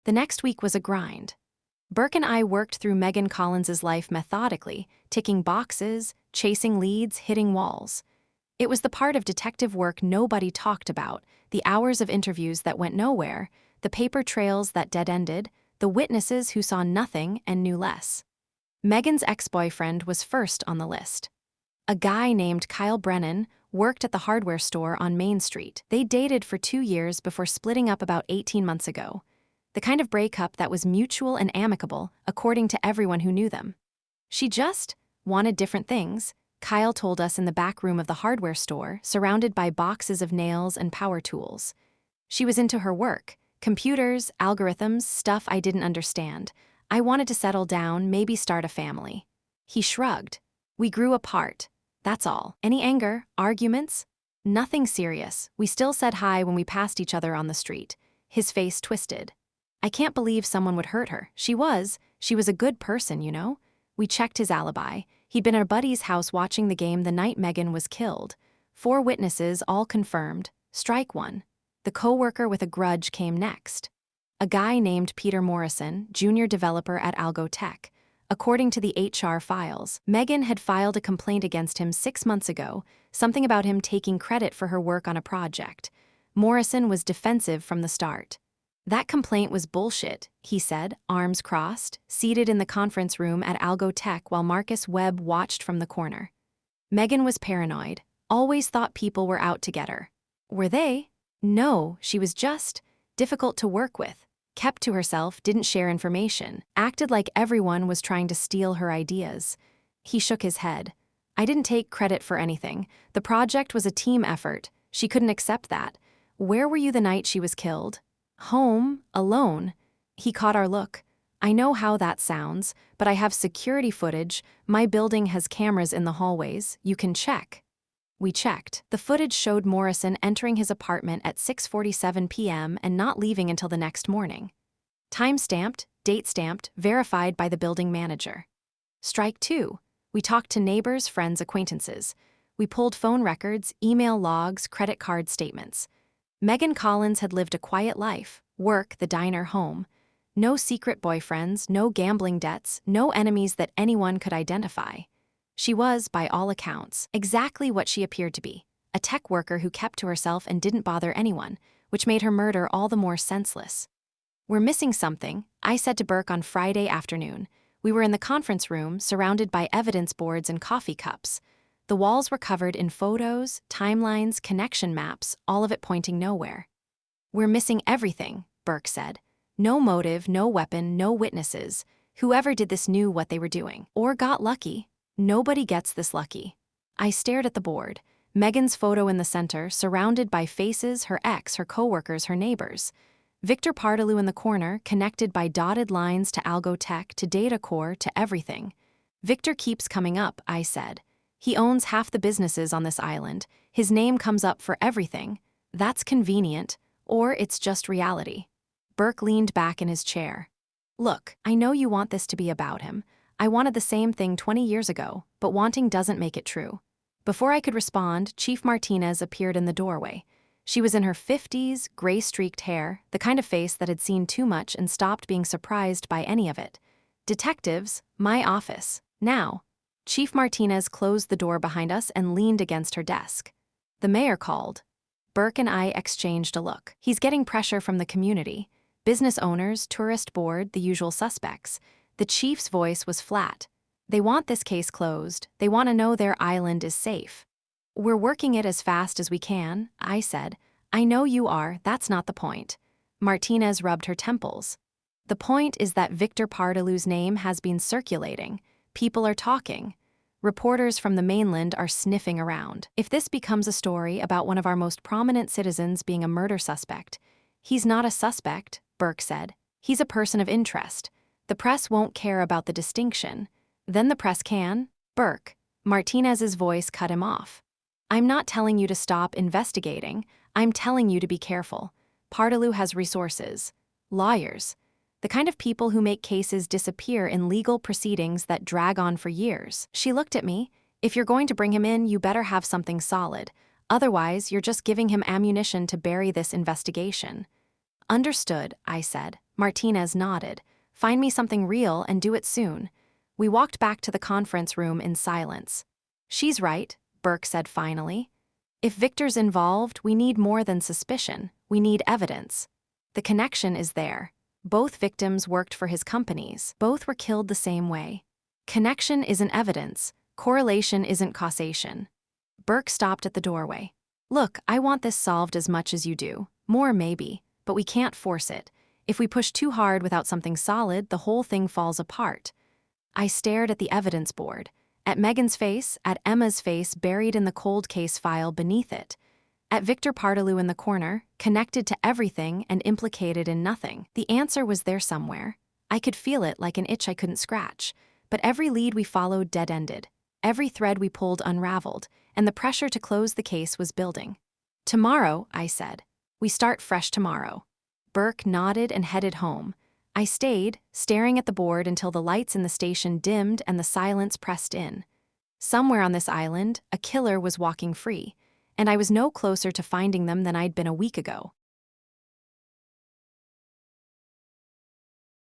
The next week was a grind. Burke and I worked through Megan Collins's life methodically, ticking boxes, chasing leads, hitting walls. It was the part of detective work nobody talked about, the hours of interviews that went nowhere, the paper trails that dead-ended, the witnesses who saw nothing and knew less. Megan's ex-boyfriend was first on the list. A guy named Kyle Brennan worked at the hardware store on Main Street. They dated for 2 years before splitting up about 18 months ago. The kind of breakup that was mutual and amicable, according to everyone who knew them. She just wanted different things, Kyle told us in the back room of the hardware store, surrounded by boxes of nails and power tools. She was into her work, computers, algorithms, stuff I didn't understand. I wanted to settle down, maybe start a family. He shrugged. We grew apart. That's all. Any anger? Arguments? Nothing serious. We still said hi when we passed each other on the street. His face twisted. I can't believe someone would hurt her. She was a good person, you know? We checked his alibi. He'd been at a buddy's house watching the game the night Megan was killed. 4 witnesses, all confirmed. Strike one. The coworker with a grudge came next. A guy named Peter Morrison, junior developer at Algo Tech. According to the HR files, Megan had filed a complaint against him 6 months ago, something about him taking credit for her work on a project. Morrison was defensive from the start. That complaint was bullshit, he said, arms crossed, seated in the conference room at Algo Tech while Marcus Webb watched from the corner. Megan was paranoid, always thought people were out to get her. Were they? No, she was just difficult to work with, kept to herself, didn't share information, acted like everyone was trying to steal her ideas. He shook his head. I didn't take credit for anything. The project was a team effort. She couldn't accept that. Where were you the night she was killed? Home, alone. He caught our look. I know how that sounds, but I have security footage. My building has cameras in the hallways. You can check. We checked. The footage showed Morrison entering his apartment at 6:47 p.m. and not leaving until the next morning. Time-stamped, date-stamped, verified by the building manager. Strike two. We talked to neighbors, friends, acquaintances. We pulled phone records, email logs, credit card statements. Megan Collins had lived a quiet life, work, the diner, home. No secret boyfriends, no gambling debts, no enemies that anyone could identify. She was, by all accounts, exactly what she appeared to be, a tech worker who kept to herself and didn't bother anyone, which made her murder all the more senseless. We're missing something, I said to Burke on Friday afternoon. We were in the conference room, surrounded by evidence boards and coffee cups. The walls were covered in photos, timelines, connection maps, all of it pointing nowhere. We're missing everything, Burke said. No motive, no weapon, no witnesses. Whoever did this knew what they were doing, or got lucky. Nobody gets this lucky. I stared at the board. Megan's photo in the center, surrounded by faces, her ex, her coworkers, her neighbors. Victor Partaloo in the corner, connected by dotted lines to Algo Tech, to Data Core, to everything. Victor keeps coming up, I said. He owns half the businesses on this island. His name comes up for everything. That's convenient, or it's just reality. Burke leaned back in his chair. Look, I know you want this to be about him. I wanted the same thing 20 years ago, but wanting doesn't make it true. Before I could respond, Chief Martinez appeared in the doorway. She was in her 50s, gray-streaked hair, the kind of face that had seen too much and stopped being surprised by any of it. Detectives, my office, now. Chief Martinez closed the door behind us and leaned against her desk. The mayor called. Burke and I exchanged a look. He's getting pressure from the community. Business owners, tourist board, the usual suspects. The chief's voice was flat. They want this case closed. They want to know their island is safe. We're working it as fast as we can, I said. I know you are, that's not the point. Martinez rubbed her temples. The point is that Victor Partaloo's name has been circulating. People are talking. Reporters from the mainland are sniffing around. If this becomes a story about one of our most prominent citizens being a murder suspect, he's not a suspect, Burke said. He's a person of interest. The press won't care about the distinction. Then the press can. Burke. Martinez's voice cut him off. I'm not telling you to stop investigating. I'm telling you to be careful. Partaloo has resources. Lawyers. The kind of people who make cases disappear in legal proceedings that drag on for years. She looked at me. If you're going to bring him in, you better have something solid. Otherwise, you're just giving him ammunition to bury this investigation. Understood, I said. Martinez nodded. Find me something real and do it soon. We walked back to the conference room in silence. She's right, Burke said finally. If Victor's involved, we need more than suspicion. We need evidence. The connection is there. Both victims worked for his companies. Both were killed the same way. Connection isn't evidence. Correlation isn't causation. Burke stopped at the doorway. Look, I want this solved as much as you do. More maybe, but we can't force it. If we push too hard without something solid, the whole thing falls apart. I stared at the evidence board. At Megan's face, at Emma's face buried in the cold case file beneath it. At Victor Partaloo in the corner, connected to everything and implicated in nothing. The answer was there somewhere. I could feel it like an itch I couldn't scratch. But every lead we followed dead-ended. Every thread we pulled unraveled, and the pressure to close the case was building. Tomorrow, I said. We start fresh tomorrow. Burke nodded and headed home. I stayed, staring at the board until the lights in the station dimmed and the silence pressed in. Somewhere on this island, a killer was walking free, and I was no closer to finding them than I'd been a week ago.